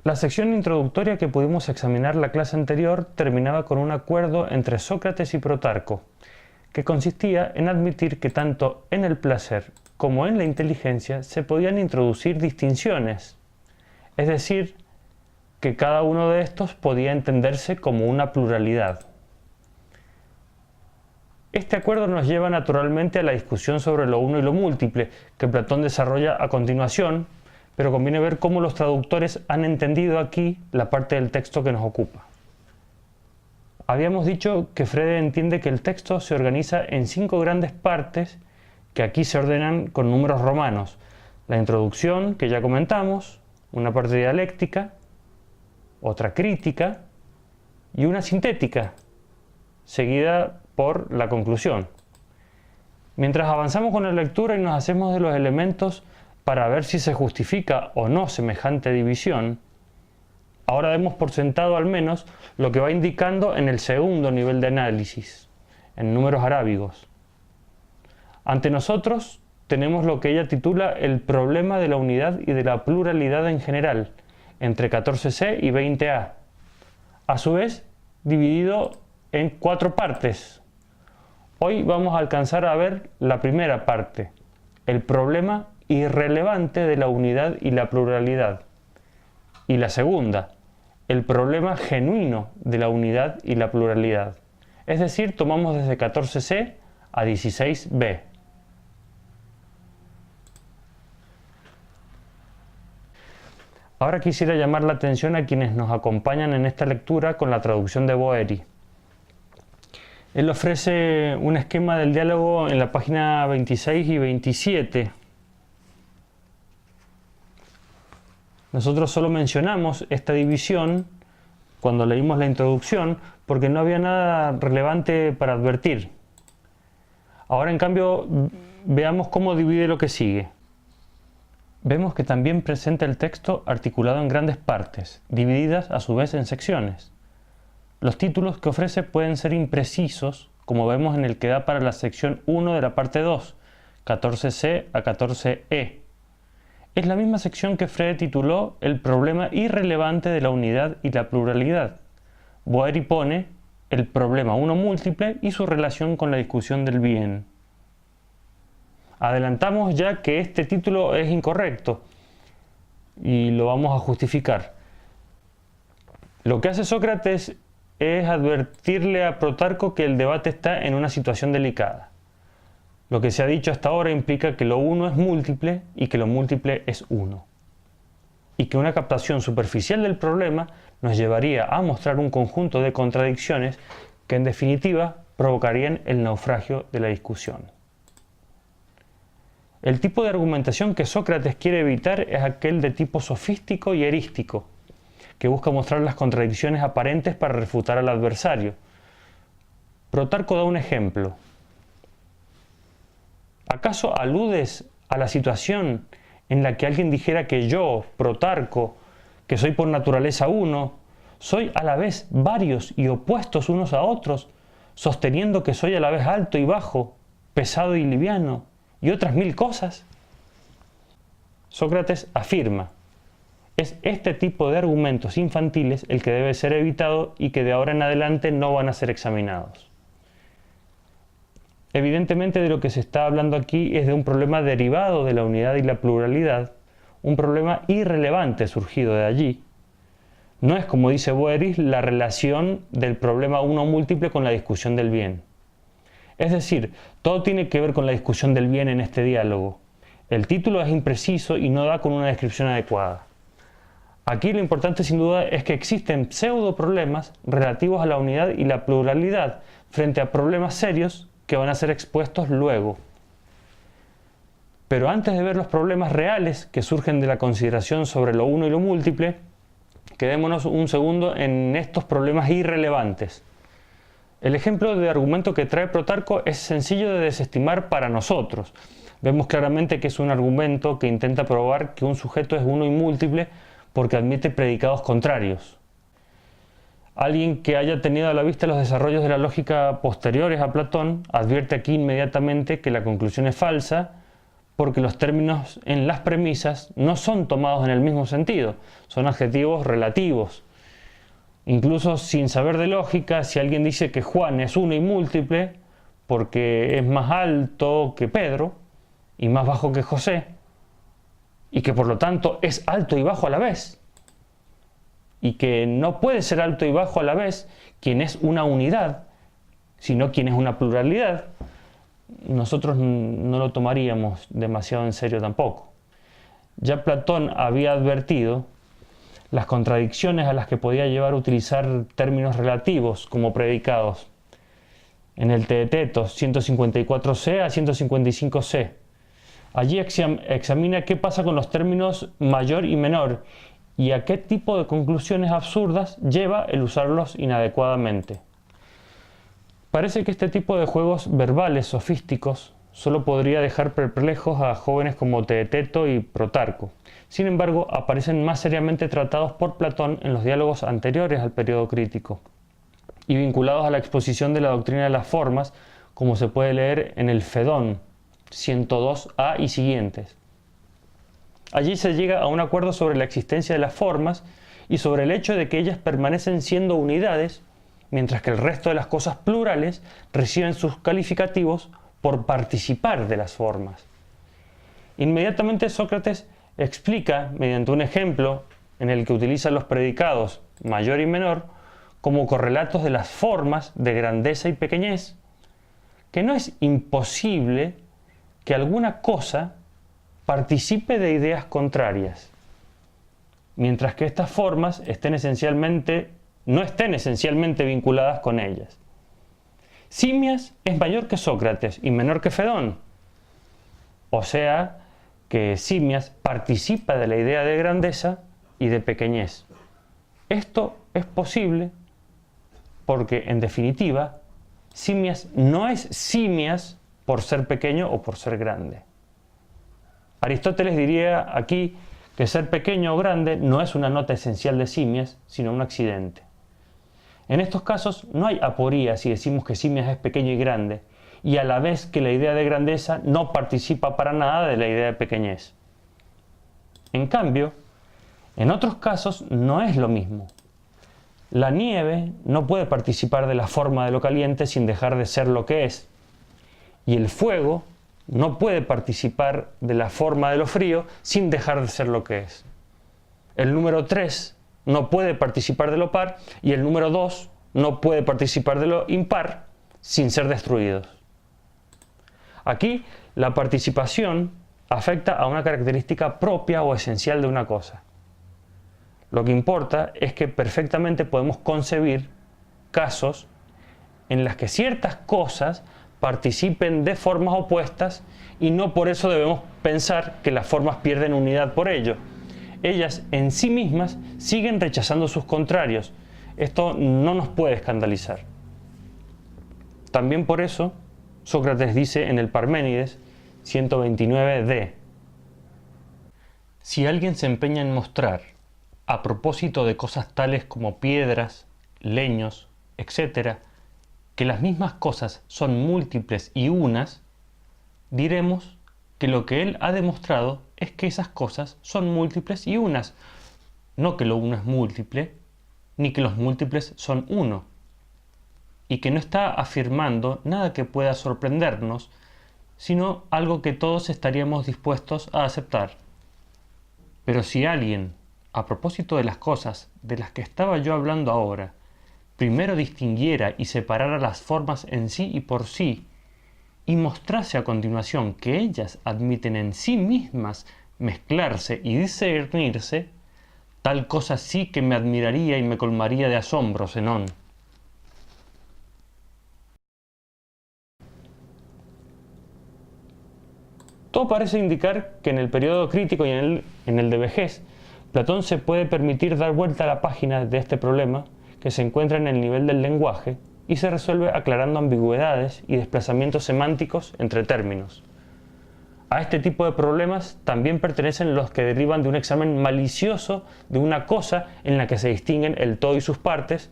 La sección introductoria que pudimos examinar la clase anterior terminaba con un acuerdo entre Sócrates y Protarco, que consistía en admitir que tanto en el placer como en la inteligencia se podían introducir distinciones, es decir, que cada uno de estos podía entenderse como una pluralidad. Este acuerdo nos lleva naturalmente a la discusión sobre lo uno y lo múltiple, que Platón desarrolla a continuación, pero conviene ver cómo los traductores han entendido aquí la parte del texto que nos ocupa. Habíamos dicho que Frege entiende que el texto se organiza en 5 grandes partes que aquí se ordenan con números romanos. La introducción, que ya comentamos, una parte dialéctica, otra crítica y una sintética, seguida por la conclusión. Mientras avanzamos con la lectura y nos hacemos de los elementos para ver si se justifica o no semejante división, ahora demos por sentado al menos lo que va indicando en el segundo nivel de análisis, en números arábigos. Ante nosotros tenemos lo que ella titula el problema de la unidad y de la pluralidad en general, entre 14c y 20a, a su vez dividido en 4 partes. Hoy vamos a alcanzar a ver la primera parte, el problema irrelevante de la unidad y la pluralidad, y la segunda, el problema genuino de la unidad y la pluralidad. Es decir, tomamos desde 14c a 16b. Ahora quisiera llamar la atención a quienes nos acompañan en esta lectura con la traducción de Boeri. Él ofrece un esquema del diálogo en la página 26 y 27. Nosotros solo mencionamos esta división cuando leímos la introducción porque no había nada relevante para advertir. Ahora, en cambio, veamos cómo divide lo que sigue. Vemos que también presenta el texto articulado en grandes partes, divididas a su vez en secciones. Los títulos que ofrece pueden ser imprecisos, como vemos en el que da para la sección 1 de la parte 2, 14c a 14e. Es la misma sección que Frege tituló El problema irrelevante de la unidad y la pluralidad. Boeri pone el problema uno múltiple y su relación con la discusión del bien. Adelantamos ya que este título es incorrecto y lo vamos a justificar. Lo que hace Sócrates es advertirle a Protarco que el debate está en una situación delicada. Lo que se ha dicho hasta ahora implica que lo uno es múltiple y que lo múltiple es uno. Y que una captación superficial del problema nos llevaría a mostrar un conjunto de contradicciones que en definitiva provocarían el naufragio de la discusión. El tipo de argumentación que Sócrates quiere evitar es aquel de tipo sofístico y erístico, que busca mostrar las contradicciones aparentes para refutar al adversario. Protarco da un ejemplo. ¿Acaso aludes a la situación en la que alguien dijera que yo, Protarco, que soy por naturaleza uno, soy a la vez varios y opuestos unos a otros, sosteniendo que soy a la vez alto y bajo, pesado y liviano, y otras 1000 cosas? Sócrates afirma: es este tipo de argumentos infantiles el que debe ser evitado y que de ahora en adelante no van a ser examinados. Evidentemente de lo que se está hablando aquí es de un problema derivado de la unidad y la pluralidad, un problema irrelevante surgido de allí. No es, como dice Boeri, la relación del problema uno múltiple con la discusión del bien. Es decir, todo tiene que ver con la discusión del bien en este diálogo. El título es impreciso y no da con una descripción adecuada. Aquí lo importante sin duda es que existen pseudo problemas relativos a la unidad y la pluralidad frente a problemas serios que van a ser expuestos luego. Pero antes de ver los problemas reales que surgen de la consideración sobre lo uno y lo múltiple, quedémonos un segundo en estos problemas irrelevantes. El ejemplo de argumento que trae Protarco es sencillo de desestimar para nosotros. Vemos claramente que es un argumento que intenta probar que un sujeto es uno y múltiple porque admite predicados contrarios. Alguien que haya tenido a la vista los desarrollos de la lógica posteriores a Platón advierte aquí inmediatamente que la conclusión es falsa porque los términos en las premisas no son tomados en el mismo sentido, son adjetivos relativos. Incluso sin saber de lógica, si alguien dice que Juan es uno y múltiple porque es más alto que Pedro y más bajo que José, y que por lo tanto es alto y bajo a la vez, y que no puede ser alto y bajo a la vez quien es una unidad, sino quien es una pluralidad, nosotros no lo tomaríamos demasiado en serio tampoco. Ya Platón había advertido las contradicciones a las que podía llevar a utilizar términos relativos como predicados en el Teetetos 154c a 155c. Allí examina qué pasa con los términos mayor y menor y a qué tipo de conclusiones absurdas lleva el usarlos inadecuadamente. Parece que este tipo de juegos verbales sofísticos solo podría dejar perplejos a jóvenes como Teeteto y Protarco. Sin embargo, aparecen más seriamente tratados por Platón en los diálogos anteriores al periodo crítico y vinculados a la exposición de la doctrina de las formas, como se puede leer en el Fedón 102a y siguientes. Allí se llega a un acuerdo sobre la existencia de las formas y sobre el hecho de que ellas permanecen siendo unidades, mientras que el resto de las cosas plurales reciben sus calificativos por participar de las formas. Inmediatamente Sócrates explica, mediante un ejemplo en el que utiliza los predicados mayor y menor como correlatos de las formas de grandeza y pequeñez, que no es imposible que alguna cosa participe de ideas contrarias, mientras que estas formas no estén esencialmente vinculadas con ellas. Simias es mayor que Sócrates y menor que Fedón, o sea que Simias participa de la idea de grandeza y de pequeñez. Esto es posible porque, en definitiva, Simias no es Simias por ser pequeño o por ser grande. Aristóteles diría aquí que ser pequeño o grande no es una nota esencial de Simias, sino un accidente. En estos casos no hay aporía si decimos que Simias es pequeño y grande, y a la vez que la idea de grandeza no participa para nada de la idea de pequeñez. En cambio, en otros casos no es lo mismo. La nieve no puede participar de la forma de lo caliente sin dejar de ser lo que es, y el fuego no puede participar de la forma de lo frío sin dejar de ser lo que es. El número 3 no puede participar de lo par y el número 2 no puede participar de lo impar sin ser destruidos. Aquí la participación afecta a una característica propia o esencial de una cosa. Lo que importa es que perfectamente podemos concebir casos en los que ciertas cosas participen de formas opuestas y no por eso debemos pensar que las formas pierden unidad por ello. Ellas en sí mismas siguen rechazando sus contrarios. Esto no nos puede escandalizar. También por eso Sócrates dice en el Parménides 129d: si alguien se empeña en mostrar, a propósito de cosas tales como piedras, leños, etc., que las mismas cosas son múltiples y unas, diremos que lo que él ha demostrado es que esas cosas son múltiples y unas, no que lo uno es múltiple, ni que los múltiples son uno, y que no está afirmando nada que pueda sorprendernos, sino algo que todos estaríamos dispuestos a aceptar. Pero si alguien, a propósito de las cosas de las que estaba yo hablando ahora, primero distinguiera y separara las formas en sí y por sí, y mostrase a continuación que ellas admiten en sí mismas mezclarse y discernirse, tal cosa sí que me admiraría y me colmaría de asombro, Zenón. Todo parece indicar que en el periodo crítico y en el de vejez, Platón se puede permitir dar vuelta a la página de este problema que se encuentra en el nivel del lenguaje y se resuelve aclarando ambigüedades y desplazamientos semánticos entre términos. A este tipo de problemas también pertenecen los que derivan de un examen malicioso de una cosa en la que se distinguen el todo y sus partes,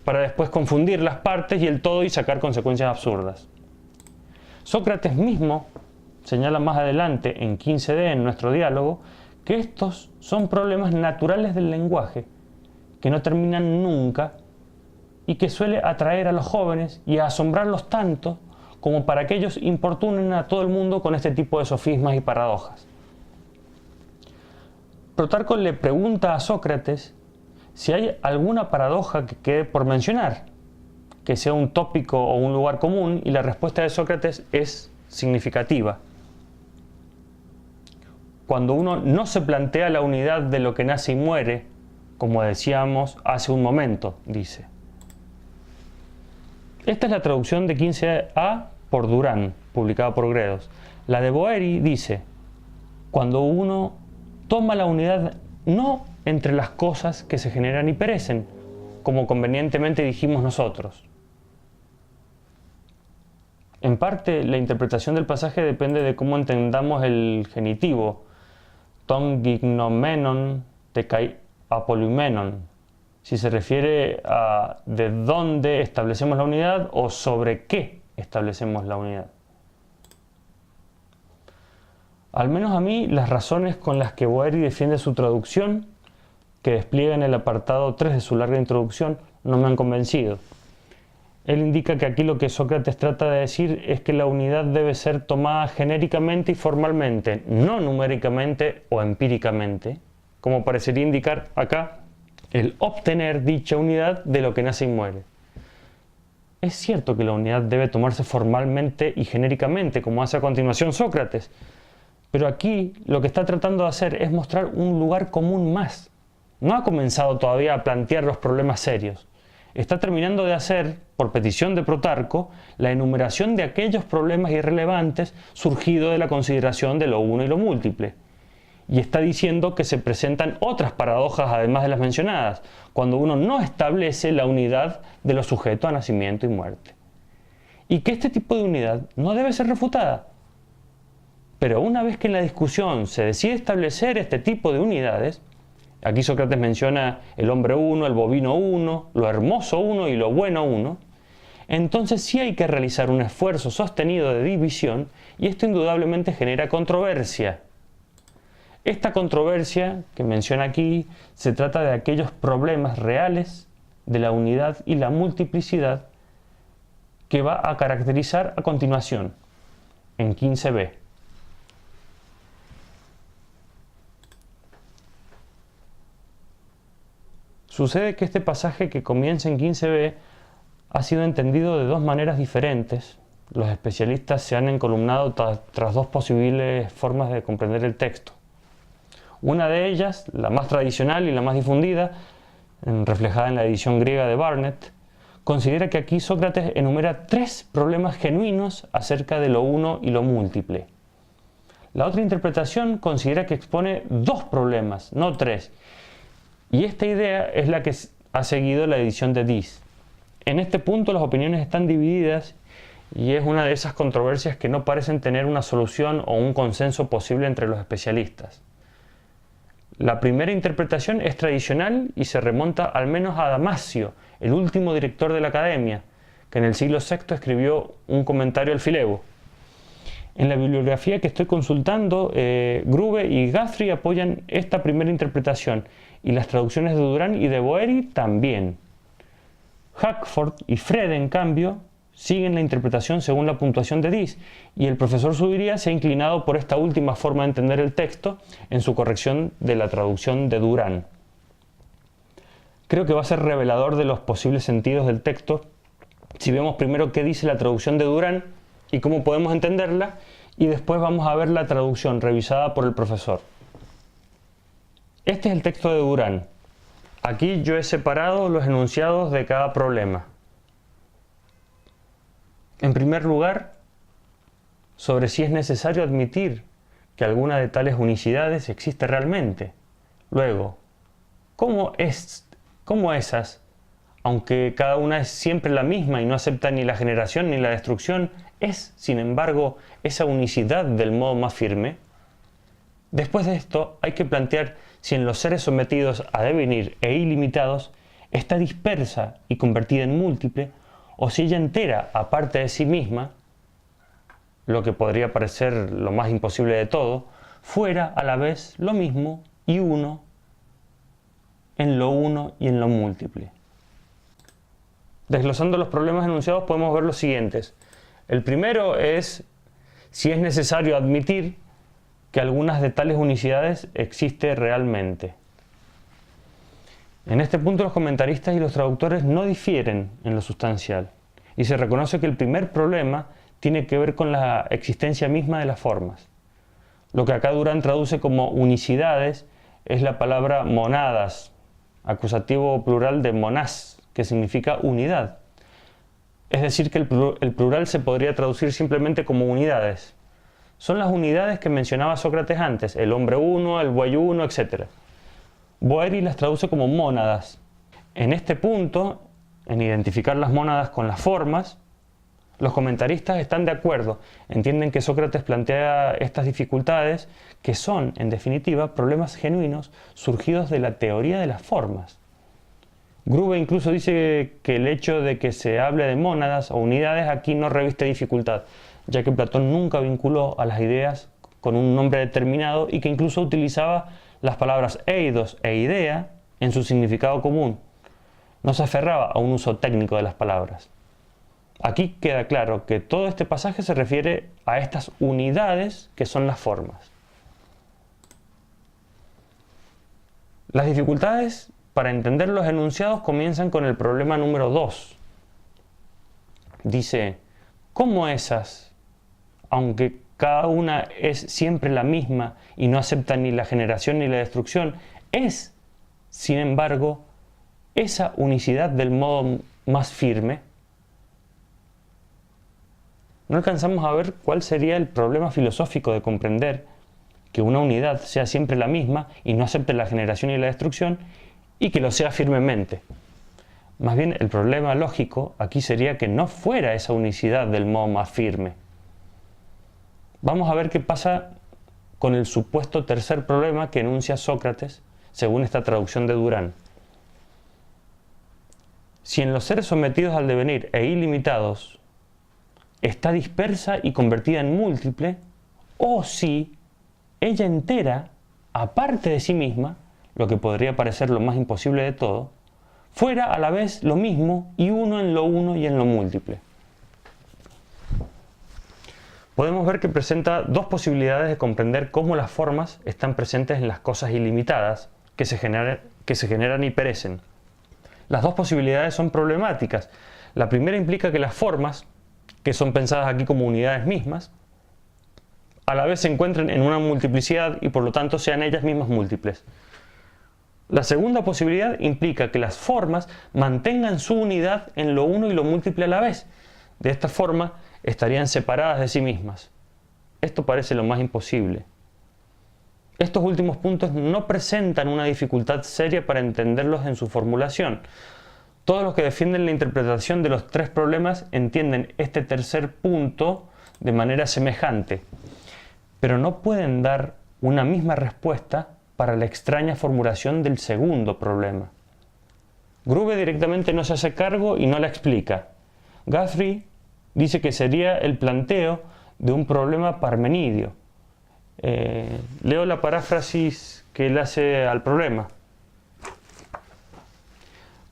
para después confundir las partes y el todo y sacar consecuencias absurdas. Sócrates mismo señala más adelante en 15D en nuestro diálogo que estos son problemas naturales del lenguaje, que no terminan nunca y que suele atraer a los jóvenes y a asombrarlos tanto como para que ellos importunen a todo el mundo con este tipo de sofismas y paradojas. Protarco le pregunta a Sócrates si hay alguna paradoja que quede por mencionar, que sea un tópico o un lugar común, y la respuesta de Sócrates es significativa. Cuando uno no se plantea la unidad de lo que nace y muere, como decíamos hace un momento, dice. Esta es la traducción de 15A por Durán, publicada por Gredos. La de Boeri dice: cuando uno toma la unidad no entre las cosas que se generan y perecen, como convenientemente dijimos nosotros. En parte, la interpretación del pasaje depende de cómo entendamos el genitivo, ton gignomenon te kai apolumenon, si se refiere a de dónde establecemos la unidad o sobre qué establecemos la unidad. Al menos a mí, las razones con las que Boeri defiende su traducción, que despliega en el apartado 3 de su larga introducción, no me han convencido. Él indica que aquí lo que Sócrates trata de decir es que la unidad debe ser tomada genéricamente y formalmente, no numéricamente o empíricamente, como parecería indicar acá el obtener dicha unidad de lo que nace y muere. Es cierto que la unidad debe tomarse formalmente y genéricamente, como hace a continuación Sócrates, pero aquí lo que está tratando de hacer es mostrar un lugar común más. No ha comenzado todavía a plantear los problemas serios. Está terminando de hacer, por petición de Protarco, la enumeración de aquellos problemas irrelevantes surgidos de la consideración de lo uno y lo múltiple. Y está diciendo que se presentan otras paradojas además de las mencionadas, cuando uno no establece la unidad de los sujetos a nacimiento y muerte. Y que este tipo de unidad no debe ser refutada. Pero una vez que en la discusión se decide establecer este tipo de unidades, aquí Sócrates menciona el hombre uno, el bovino uno, lo hermoso uno y lo bueno uno, entonces sí hay que realizar un esfuerzo sostenido de división, y esto indudablemente genera controversia. Esta controversia que menciona aquí se trata de aquellos problemas reales de la unidad y la multiplicidad que va a caracterizar a continuación, en 15b. Sucede que este pasaje que comienza en 15b ha sido entendido de dos maneras diferentes. Los especialistas se han encolumnado tras dos posibles formas de comprender el texto. Una de ellas, la más tradicional y la más difundida, reflejada en la edición griega de Barnett, considera que aquí Sócrates enumera tres problemas genuinos acerca de lo uno y lo múltiple. La otra interpretación considera que expone dos problemas, no tres, y esta idea es la que ha seguido la edición de Diez. En este punto las opiniones están divididas y es una de esas controversias que no parecen tener una solución o un consenso posible entre los especialistas. La primera interpretación es tradicional y se remonta al menos a Damasio, el último director de la Academia, que en el siglo VI escribió un comentario al Filebo. En la bibliografía que estoy consultando, Grube y Guthrie apoyan esta primera interpretación, y las traducciones de Durán y de Boeri también. Hackford y Frede, en cambio, siguen la interpretación según la puntuación de Diez, y el profesor Zuviría se ha inclinado por esta última forma de entender el texto en su corrección de la traducción de Durán. Creo que va a ser revelador de los posibles sentidos del texto si vemos primero qué dice la traducción de Durán y cómo podemos entenderla, y después vamos a ver la traducción revisada por el profesor. Este es el texto de Durán. Aquí yo he separado los enunciados de cada problema. En primer lugar, sobre si es necesario admitir que alguna de tales unicidades existe realmente. Luego, ¿cómo esas, aunque cada una es siempre la misma y no acepta ni la generación ni la destrucción, es, sin embargo, esa unicidad del modo más firme? Después de esto, hay que plantear si en los seres sometidos a devenir e ilimitados está dispersa y convertida en múltiple, o si ella entera, aparte de sí misma, lo que podría parecer lo más imposible de todo, fuera a la vez lo mismo y uno en lo uno y en lo múltiple. Desglosando los problemas enunciados podemos ver los siguientes. El primero es si es necesario admitir que algunas de tales unicidades existe realmente. En este punto los comentaristas y los traductores no difieren en lo sustancial y se reconoce que el primer problema tiene que ver con la existencia misma de las formas. Lo que acá Durán traduce como unicidades es la palabra monadas, acusativo plural de monás, que significa unidad. Es decir, que el plural se podría traducir simplemente como unidades. Son las unidades que mencionaba Sócrates antes, el hombre uno, el buey uno, etc. Boeri las traduce como mónadas. En este punto, en identificar las mónadas con las formas, los comentaristas están de acuerdo, entienden que Sócrates plantea estas dificultades que son, en definitiva, problemas genuinos surgidos de la teoría de las formas. Grube incluso dice que el hecho de que se hable de mónadas o unidades aquí no reviste dificultad, ya que Platón nunca vinculó a las ideas con un nombre determinado y que incluso utilizaba las palabras eidos e idea en su significado común. No se aferraba a un uso técnico de las palabras. Aquí queda claro que todo este pasaje se refiere a estas unidades que son las formas. Las dificultades para entender los enunciados comienzan con el problema número 2. Dice, ¿cómo esas, aunque cada una es siempre la misma y no acepta ni la generación ni la destrucción, es, sin embargo, esa unicidad del modo más firme? No alcanzamos a ver cuál sería el problema filosófico de comprender que una unidad sea siempre la misma y no acepte la generación y la destrucción, y que lo sea firmemente. Más bien, el problema lógico aquí sería que no fuera esa unicidad del modo más firme. Vamos a ver qué pasa con el supuesto tercer problema que enuncia Sócrates, según esta traducción de Durán. Si en los seres sometidos al devenir e ilimitados está dispersa y convertida en múltiple, o si ella entera, aparte de sí misma, lo que podría parecer lo más imposible de todo, fuera a la vez lo mismo y uno en lo uno y en lo múltiple. Podemos ver que presenta dos posibilidades de comprender cómo las formas están presentes en las cosas ilimitadas que se generan y perecen. Las dos posibilidades son problemáticas. La primera implica que las formas, que son pensadas aquí como unidades mismas, a la vez se encuentren en una multiplicidad y por lo tanto sean ellas mismas múltiples. La segunda posibilidad implica que las formas mantengan su unidad en lo uno y lo múltiple a la vez. De esta forma estarían separadas de sí mismas. Esto parece lo más imposible. Estos últimos puntos no presentan una dificultad seria para entenderlos en su formulación. Todos los que defienden la interpretación de los tres problemas entienden este tercer punto de manera semejante, pero no pueden dar una misma respuesta para la extraña formulación del segundo problema. Grube directamente no se hace cargo y no la explica. Guthrie dice que sería el planteo de un problema parmenidio. Leo la paráfrasis que él hace al problema.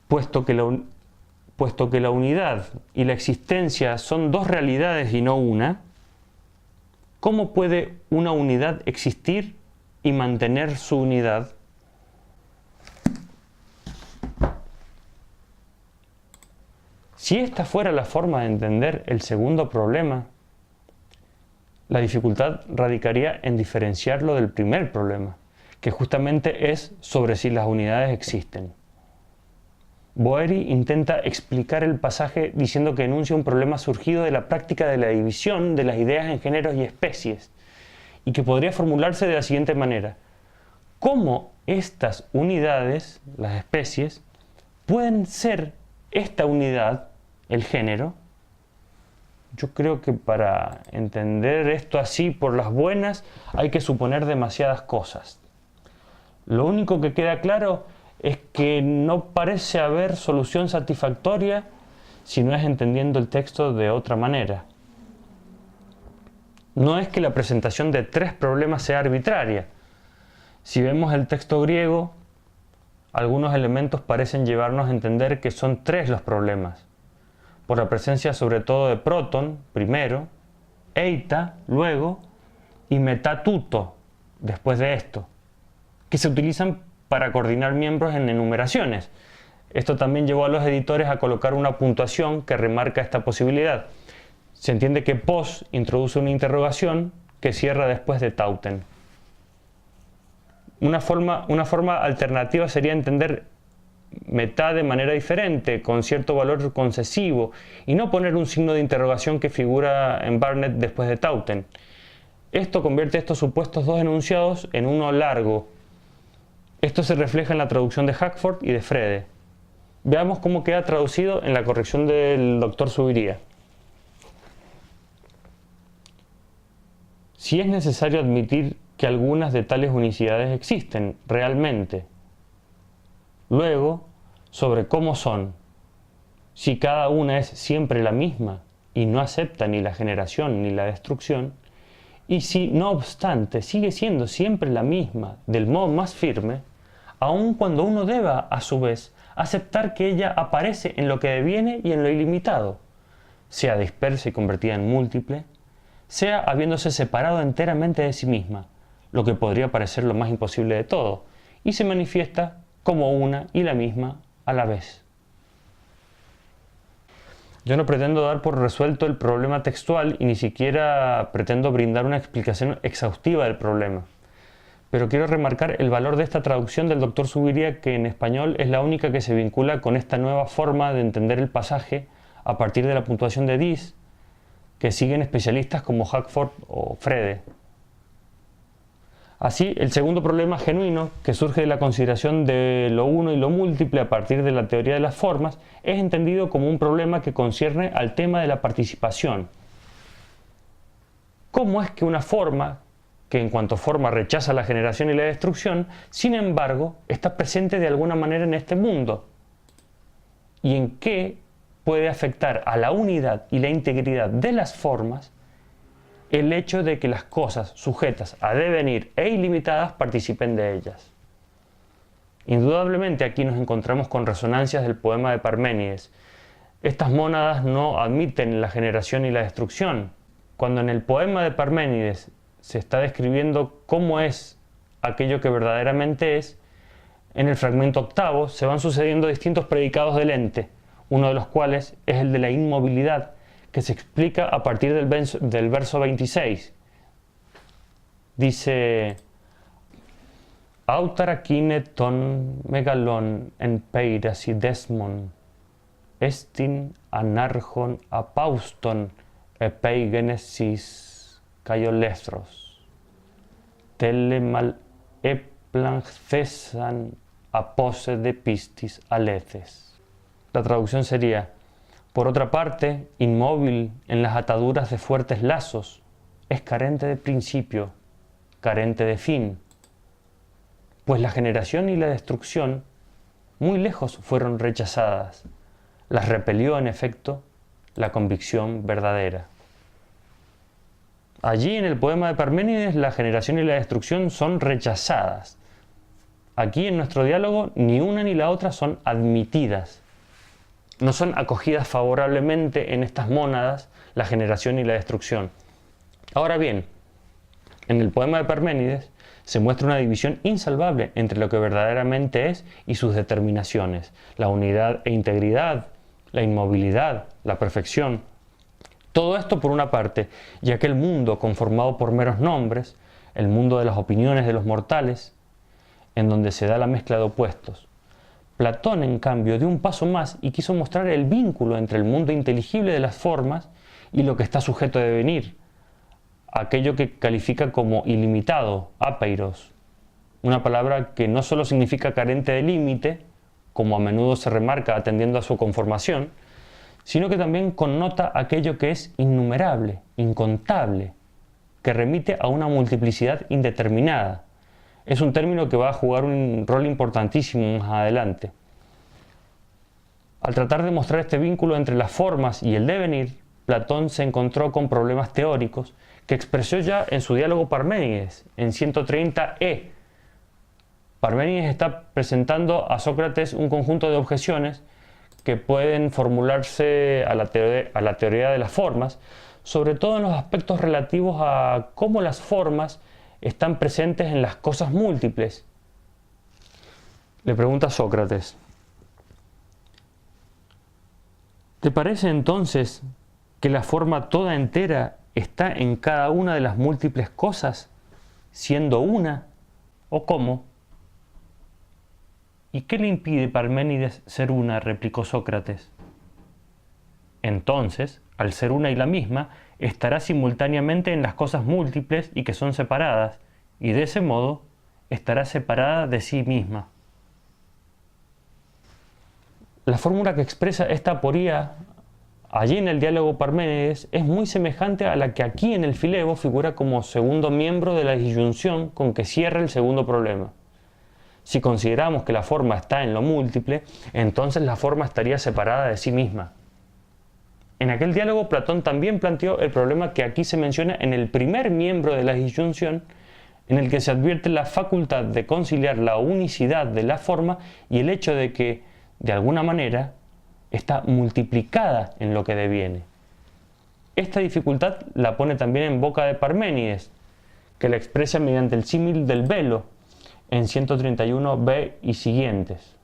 Puesto que la unidad y la existencia son dos realidades y no una, ¿cómo puede una unidad existir y mantener su unidad? Si esta fuera la forma de entender el segundo problema, la dificultad radicaría en diferenciarlo del primer problema, que justamente es sobre si las unidades existen. Boeri intenta explicar el pasaje diciendo que enuncia un problema surgido de la práctica de la división de las ideas en géneros y especies, y que podría formularse de la siguiente manera: ¿cómo estas unidades, las especies, pueden ser esta unidad, el género? Yo creo que para entender esto así por las buenas hay que suponer demasiadas cosas. Lo único que queda claro es que no parece haber solución satisfactoria si no es entendiendo el texto de otra manera. no es que la presentación de tres problemas sea arbitraria. Si vemos el texto griego, algunos elementos parecen llevarnos a entender que son tres los problemas, por la presencia sobre todo de proton, primero, eita, luego, y metatuto, después de esto, que se utilizan para coordinar miembros en enumeraciones. Esto también llevó a los editores a colocar una puntuación que remarca esta posibilidad. Se entiende que pos introduce una interrogación que cierra después de tauten. Una forma alternativa sería entender metá de manera diferente, con cierto valor concesivo, y no poner un signo de interrogación que figura en Barnett después de tauten. Esto convierte estos supuestos dos enunciados en uno largo. Esto se refleja en la traducción de Hackford y de Frede. Veamos cómo queda traducido en la corrección del Dr. Zuviría. Si es necesario admitir que algunas de tales unicidades existen realmente. Luego, sobre cómo son, si cada una es siempre la misma y no acepta ni la generación ni la destrucción, y si, no obstante, sigue siendo siempre la misma del modo más firme, aun cuando uno deba, a su vez, aceptar que ella aparece en lo que deviene y en lo ilimitado, sea dispersa y convertida en múltiple, sea habiéndose separado enteramente de sí misma, lo que podría parecer lo más imposible de todo, y se manifiesta como una y la misma a la vez. Yo no pretendo dar por resuelto el problema textual y ni siquiera pretendo brindar una explicación exhaustiva del problema. Pero quiero remarcar el valor de esta traducción del Dr. Zuviría, que en español es la única que se vincula con esta nueva forma de entender el pasaje a partir de la puntuación de Diez, que siguen especialistas como Hackford o Frede. Así, el segundo problema genuino, que surge de la consideración de lo uno y lo múltiple a partir de la teoría de las formas, es entendido como un problema que concierne al tema de la participación. ¿Cómo es que una forma, que en cuanto forma rechaza la generación y la destrucción, sin embargo, está presente de alguna manera en este mundo? ¿Y en qué puede afectar a la unidad y la integridad de las formas el hecho de que las cosas sujetas a devenir e ilimitadas participen de ellas? Indudablemente aquí nos encontramos con resonancias del poema de Parménides. Estas mónadas no admiten la generación y la destrucción. Cuando en el poema de Parménides se está describiendo cómo es aquello que verdaderamente es, en el fragmento octavo se van sucediendo distintos predicados del ente, uno de los cuales es el de la inmovilidad, que se explica a partir del verso 26. Dice: Autarakine ton megalon en peiras y desmon, estin anarchon apauston epeigenesis caiolestros, telemal eplancesan apose de pistis aleces. La traducción sería: por otra parte, inmóvil en las ataduras de fuertes lazos, es carente de principio, carente de fin, pues la generación y la destrucción muy lejos fueron rechazadas, las repelió en efecto la convicción verdadera. Allí en el poema de Parménides la generación y la destrucción son rechazadas. Aquí en nuestro diálogo ni una ni la otra son admitidas. No son acogidas favorablemente en estas mónadas la generación y la destrucción. Ahora bien, en el poema de Parménides se muestra una división insalvable entre lo que verdaderamente es y sus determinaciones, la unidad e integridad, la inmovilidad, la perfección. Todo esto por una parte, y aquel mundo conformado por meros nombres, el mundo de las opiniones de los mortales, en donde se da la mezcla de opuestos. Platón, en cambio, dio un paso más y quiso mostrar el vínculo entre el mundo inteligible de las formas y lo que está sujeto a devenir, aquello que califica como ilimitado, apeiros, una palabra que no solo significa carente de límite, como a menudo se remarca atendiendo a su conformación, sino que también connota aquello que es innumerable, incontable, que remite a una multiplicidad indeterminada. Es un término que va a jugar un rol importantísimo más adelante. Al tratar de mostrar este vínculo entre las formas y el devenir, Platón se encontró con problemas teóricos que expresó ya en su diálogo Parménides, en 130e. Parménides está presentando a Sócrates un conjunto de objeciones que pueden formularse a la teoría de las formas, sobre todo en los aspectos relativos a cómo las formas están presentes en las cosas múltiples. Le pregunta Sócrates: ¿te parece entonces que la forma toda entera está en cada una de las múltiples cosas, siendo una, o cómo? ¿Y qué le impide Parménides ser una?, replicó Sócrates. Entonces, al ser una y la misma, estará simultáneamente en las cosas múltiples y que son separadas, y de ese modo estará separada de sí misma. La fórmula que expresa esta aporía allí en el diálogo Parménides es muy semejante a la que aquí en el Filebo figura como segundo miembro de la disyunción con que cierra el segundo problema. Si consideramos que la forma está en lo múltiple, entonces la forma estaría separada de sí misma. En aquel diálogo Platón también planteó el problema que aquí se menciona en el primer miembro de la disyunción, en el que se advierte la facultad de conciliar la unicidad de la forma y el hecho de que, de alguna manera, está multiplicada en lo que deviene. Esta dificultad la pone también en boca de Parménides, que la expresa mediante el símil del velo, en 131b y siguientes.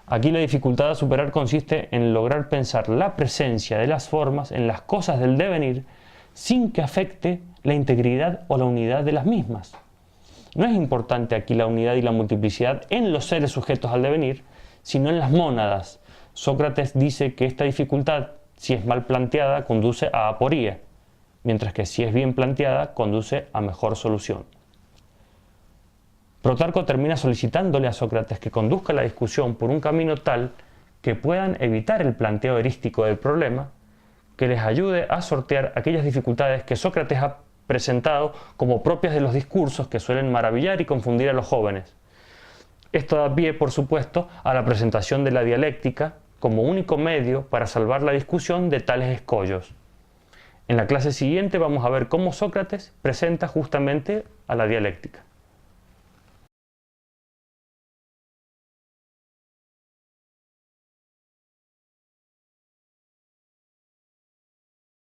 Aquí la dificultad a superar consiste en lograr pensar la presencia de las formas en las cosas del devenir sin que afecte la integridad o la unidad de las mismas. No es importante aquí la unidad y la multiplicidad en los seres sujetos al devenir, sino en las mónadas. Sócrates dice que esta dificultad, si es mal planteada, conduce a aporía, mientras que si es bien planteada, conduce a mejor solución. Protarco termina solicitándole a Sócrates que conduzca la discusión por un camino tal que puedan evitar el planteo erístico del problema, que les ayude a sortear aquellas dificultades que Sócrates ha presentado como propias de los discursos que suelen maravillar y confundir a los jóvenes. Esto da pie, por supuesto, a la presentación de la dialéctica como único medio para salvar la discusión de tales escollos. En la clase siguiente vamos a ver cómo Sócrates presenta justamente a la dialéctica.